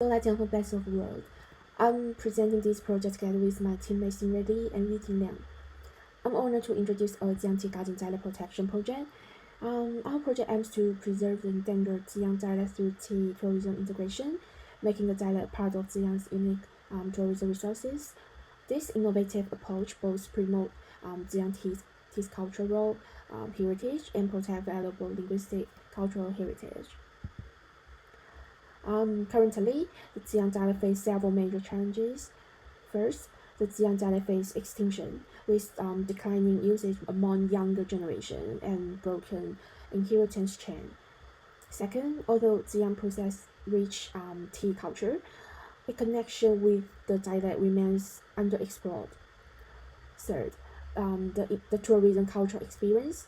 Zola from Best of the World. I'm presenting this project together with my teammates Xinrui and Yuting Liang. I'm honored to introduce our Dialect Tea Garden dialect protection project. Our project aims to preserve the endangered Jiang dialect through tea tourism integration, making the dialect part of Ziyang's unique tourism resources. This innovative approach both promotes Jiang tea's cultural heritage and protect valuable linguistic cultural heritage. Currently, the Ziyang dialect faces several major challenges. First, the Ziyang dialect faces extinction, with declining usage among younger generation and broken inheritance chain. Second, although Ziyang possesses rich tea culture, a connection with the dialect remains underexplored. Third, the tourism cultural experience.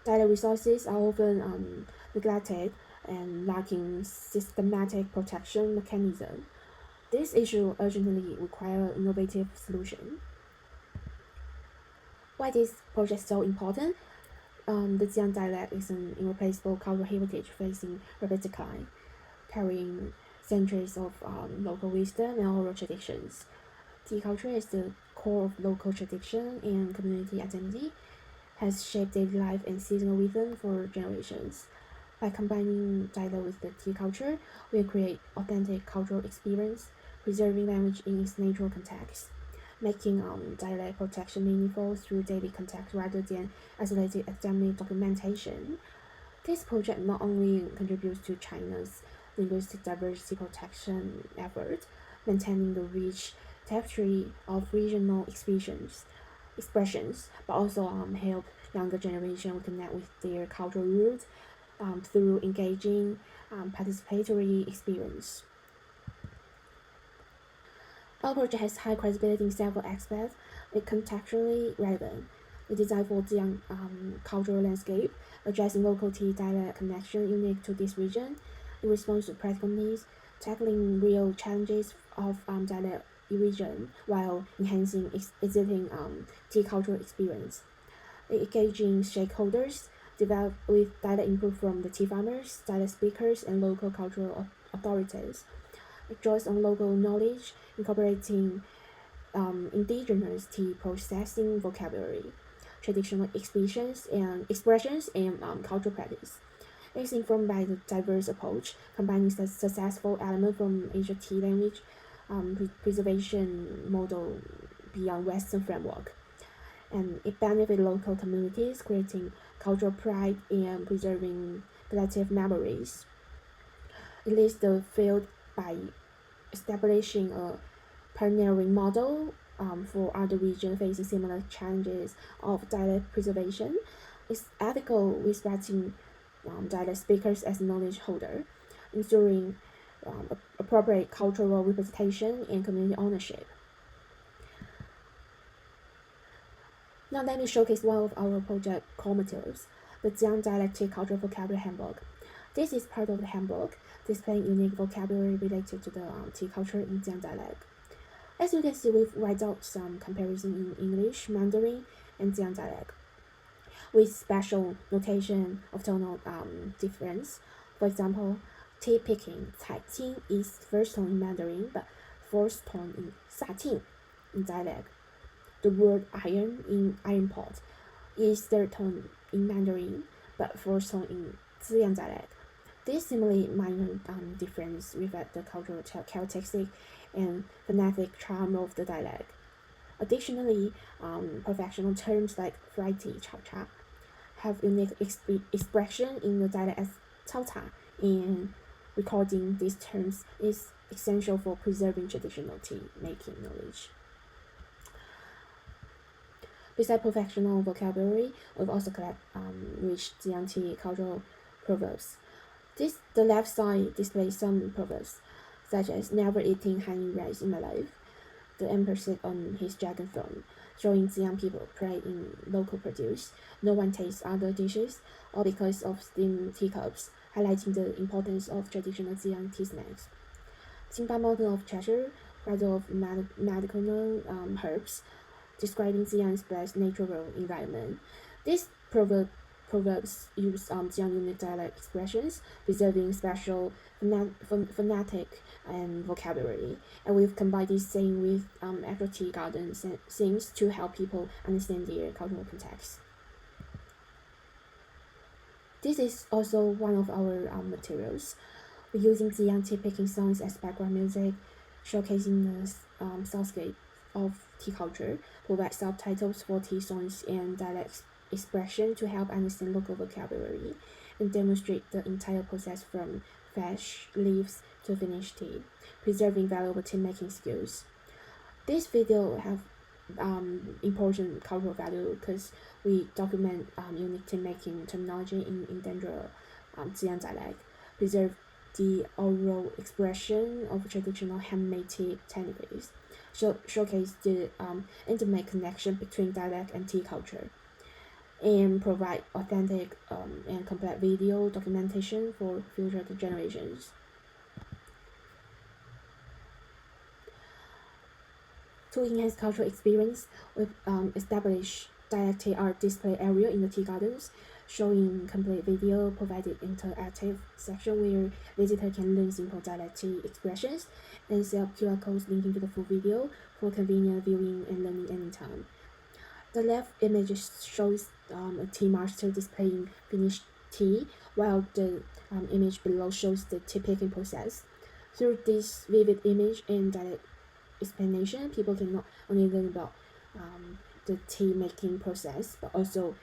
Dialect resources are often neglected and lacking systematic protection mechanism. This issue urgently requires innovative solution. Why this project is so important? The Jiang dialect is an irreplaceable cultural heritage facing rapid decline, carrying centuries of local wisdom and oral traditions. Tea culture is the core of local tradition and community identity, has shaped daily life and seasonal rhythm for generations. By combining dialect with the tea culture, we create authentic cultural experience, preserving language in its natural context, making dialect protection meaningful through daily contact rather than isolated academic documentation. This project not only contributes to China's linguistic diversity protection effort, maintaining the rich tapestry of regional expressions, but also help younger generation connect with their cultural roots through engaging participatory experience. Our project has high credibility in several aspects. It's contextually relevant. It designed for the young cultural landscape, addressing local tea dialect connection unique to this region. It responds to practical needs, tackling real challenges of dialect region while enhancing existing tea cultural experience. Engaging stakeholders, develop with dialect input from the tea farmers, dialect speakers, and local cultural authorities. It draws on local knowledge, incorporating indigenous tea processing vocabulary, traditional expressions and cultural practice. It is informed by the diverse approach, combining the successful element from Asian tea language preservation model beyond Western framework. And it benefits local communities, creating cultural pride and preserving collective memories. It leads the field by establishing a pioneering model for other regions facing similar challenges of dialect preservation. It's ethical, respecting dialect speakers as knowledge holder, ensuring appropriate cultural representation and community ownership. Now let me showcase one of our project core materials, the Jiang Dialectic Cultural Vocabulary Handbook. This is part of the handbook, displaying unique vocabulary related to the tea culture in Jiang dialect. As you can see, we've write out some comparison in English, Mandarin, and Jiang dialect, with special notation of tonal difference. For example, tea picking, 采青 is first tone in Mandarin, but fourth tone in 撒听 in dialect. The word iron in iron pot is third tone in Mandarin, but fourth tone in Ziyang dialect. This seemingly minor difference reflect the cultural characteristic and phonetic charm of the dialect. Additionally, professional terms like variety, 炒茶, have unique expression in the dialect as 炒茶, and recording these terms is essential for preserving traditional tea making knowledge. Besides professional vocabulary, we've also collected rich Jiang tea cultural proverbs. The left side displays some proverbs, such as never eating honey rice in my life, the emperor sat on his dragon throne, showing Ziyang people pride in local produce, no one tastes other dishes, all because of steamed teacups, highlighting the importance of traditional Ziyang tea snacks. Xinba Mountain of Treasure, rather of medicinal herbs, describing Ziyang's blessed natural environment. This proverb proverbs use Jiang unique dialect expressions, preserving special phonetic and vocabulary. And we've combined this saying with actual tea garden sayings to help people understand their cultural context. This is also one of our materials. We're using Ziyang tea picking songs as background music, showcasing the soundscape of tea culture, provide subtitles for tea songs and dialect expression to help understand local vocabulary, and demonstrate the entire process from fresh leaves to finished tea, preserving valuable tea making skills. This video have important cultural value because we document unique tea making terminology in endangered Ziyang dialect, preserve the oral expression of traditional handmade tea techniques, showcase the intimate connection between dialect and tea culture, and provide authentic and complete video documentation for future generations. To enhance cultural experience, we've established dialect tea art display area in the tea gardens, showing complete video, provided interactive section where visitor can learn simple dialect tea expressions, and set up QR codes linking to the full video for convenient viewing and learning anytime. The left image shows a tea master displaying finished tea, while the image below shows the tea picking process. Through this vivid image and dialect explanation, people can not only learn about the tea making process, but also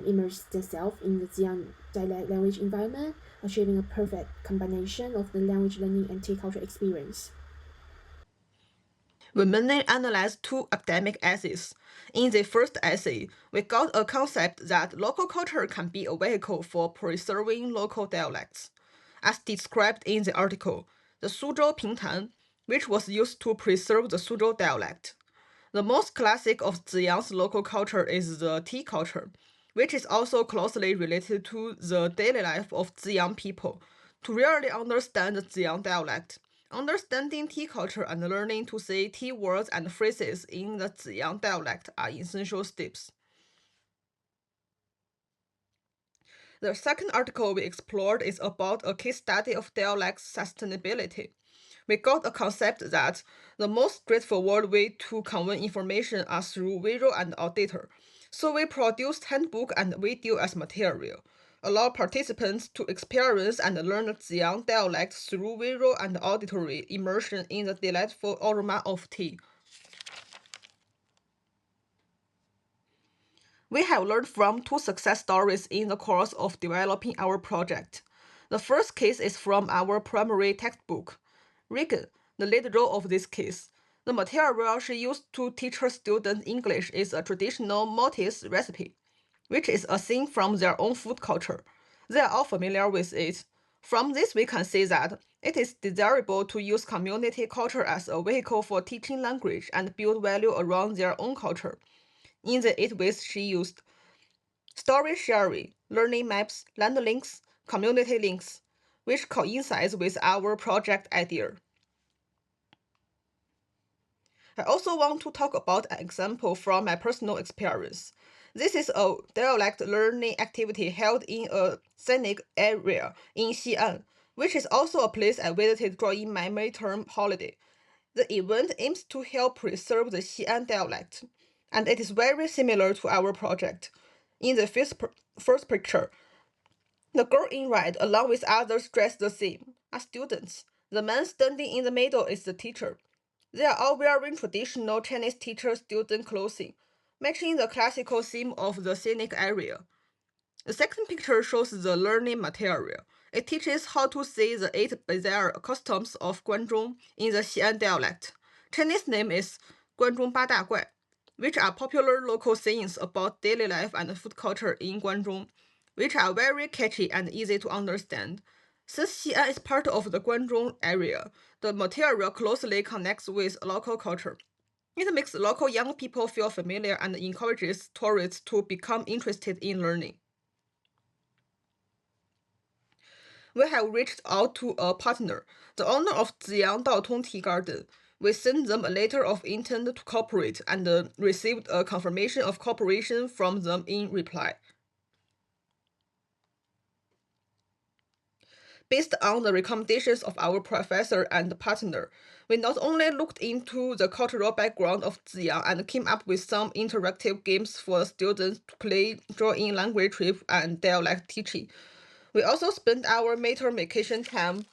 immerse themselves in the Ziyang dialect language environment, achieving a perfect combination of the language learning and tea culture experience. We mainly analyzed two academic essays. In the first essay, we got a concept that local culture can be a vehicle for preserving local dialects. As described in the article, the Suzhou Pingtan, which was used to preserve the Suzhou dialect. The most classic of Ziyang's local culture is the tea culture, which is also closely related to the daily life of Ziyang people. To really understand the Ziyang dialect, understanding tea culture and learning to say tea words and phrases in the Ziyang dialect are essential steps. The second article we explored is about a case study of dialect sustainability. We got a concept that the most straightforward way to convey information are through visual and auditor. So we produced handbook and video as material, allow participants to experience and learn the Ziyang dialect through visual and auditory immersion in the delightful aroma of tea. We have learned from two success stories in the course of developing our project. The first case is from our primary textbook. Regan, the lead role of this case. The material she used to teach her students English is a traditional Maltese recipe, which is a thing from their own food culture. They are all familiar with it. From this, we can see that it is desirable to use community culture as a vehicle for teaching language and build value around their own culture. In the 8 ways she used: story sharing, learning maps, land links, community links, which coincides with our project idea. I also want to talk about an example from my personal experience. This is a dialect learning activity held in a scenic area in Xi'an, which is also a place I visited during my midterm holiday. The event aims to help preserve the Xi'an dialect, and it is very similar to our project. In the first picture, the girl in red, along with others dressed the same, are students. The man standing in the middle is the teacher. They are all wearing traditional Chinese teacher-student clothing, matching the classical theme of the scenic area. The second picture shows the learning material. It teaches how to say the 8 bizarre customs of Guanzhong in the Xi'an dialect. Chinese name is Guanzhong Ba Da Guai, which are popular local sayings about daily life and food culture in Guanzhong, which are very catchy and easy to understand. Since Xi'an is part of the Guanzhong area, the material closely connects with local culture. It makes local young people feel familiar and encourages tourists to become interested in learning. We have reached out to a partner, the owner of Ziyang Daotong Tea Garden. We sent them a letter of intent to cooperate and received a confirmation of cooperation from them in reply. Based on the recommendations of our professor and partner, we not only looked into the cultural background of Ziyang and came up with some interactive games for students to play during language trip and dialect teaching. We also spent our major vacation time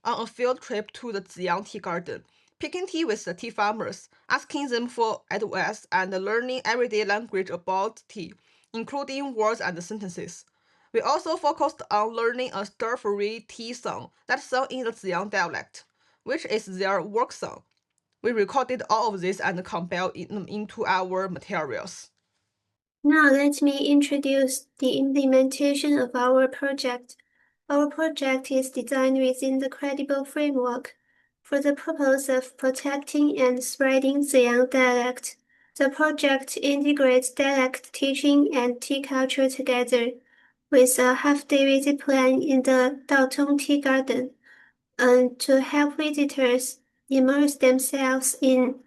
on a field trip to the Daotong Tea Garden, picking tea with the tea farmers, asking them for advice, and learning everyday language about tea, including words and sentences. We also focused on learning a stir-free tea song that's sung in the Ziyang dialect, which is their work song. We recorded all of this and compiled it into our materials. Now let me introduce the implementation of our project. Our project is designed within the credible framework for the purpose of protecting and spreading Ziyang dialect. The project integrates dialect teaching and tea culture together with a half-day visit plan in the Daotong Tea Garden and to help visitors immerse themselves in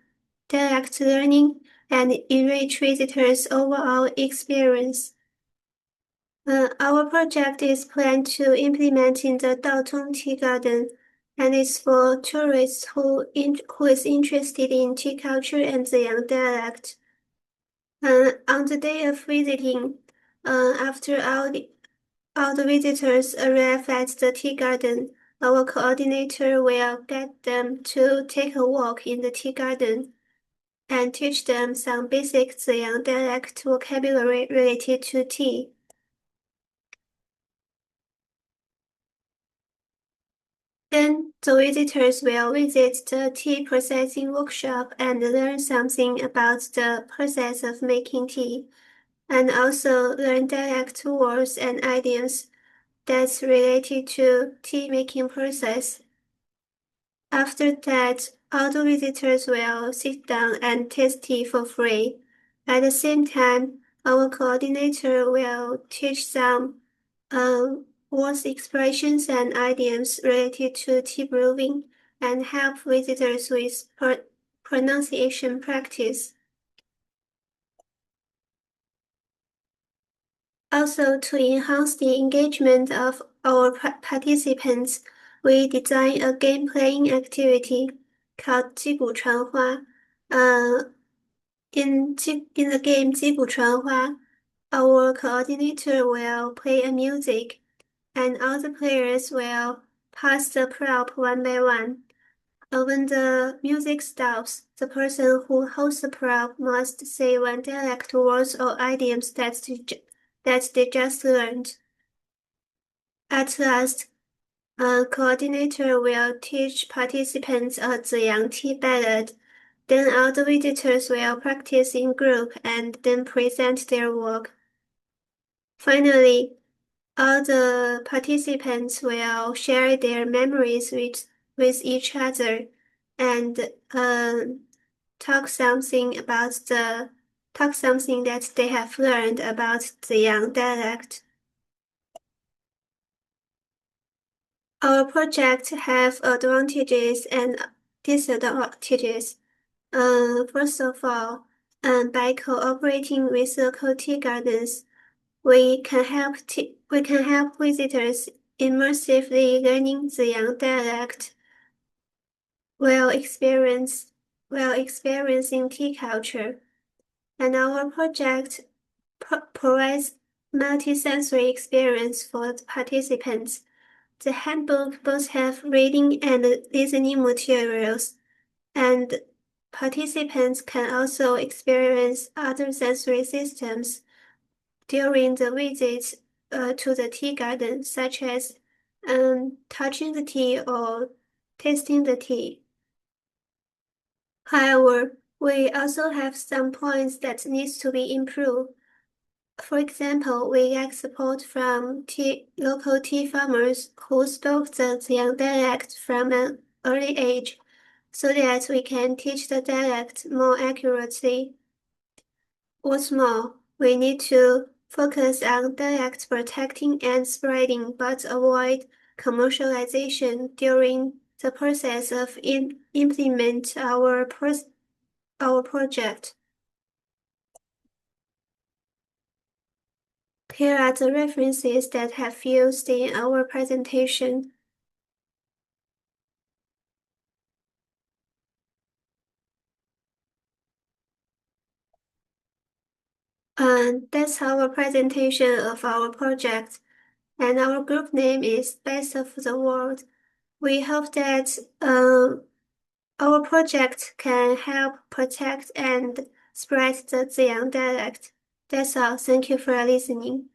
dialect learning and enrich visitors' overall experience. Our project is planned to implement in the Daotong Tea Garden and is for tourists who is interested in tea culture and the Yang dialect. On the day of visiting, after all the visitors arrive at the tea garden, our coordinator will get them to take a walk in the tea garden and teach them some basic Ziyang dialect vocabulary related to tea. Then the visitors will visit the tea processing workshop and learn something about the process of making tea, and also learn dialect words and idioms that's related to tea making process. After that, all the visitors will sit down and taste tea for free. At the same time, our coordinator will teach some words, expressions, and idioms related to tea brewing and help visitors with pronunciation practice. Also, to enhance the engagement of our participants, we designed a game playing activity called 击鼓传花. In the game 击鼓传花, our coordinator will play a music, and all the players will pass the prop one by one. When the music stops, the person who holds the prop must say one dialect words or idioms that they just learned. At last, a coordinator will teach participants a Ziyang tea ballad. Then all the visitors will practice in group and then present their work. Finally, all the participants will share their memories with each other and talk something that they have learned about the Yang dialect. Our project have advantages and disadvantages. First of all, by cooperating with local tea gardens, we can help visitors immersively learning the Yang dialect while experiencing tea culture. And our project provides multi-sensory experience for the participants. The handbook both have reading and listening materials, and participants can also experience other sensory systems during the visit to the tea garden, such as touching the tea or tasting the tea. However, we also have some points that needs to be improved. For example, we lack support from local tea farmers who spoke the Ziyang dialect from an early age, so that we can teach the dialect more accurately. What's more, we need to focus on dialect protecting and spreading, but avoid commercialization during the process of implement our project. Here are the references that have used in our presentation. That's our presentation of our project, and our group name is Best of the World. We hope that our project can help protect and spread the Ziyang dialect. That's all. Thank you for listening.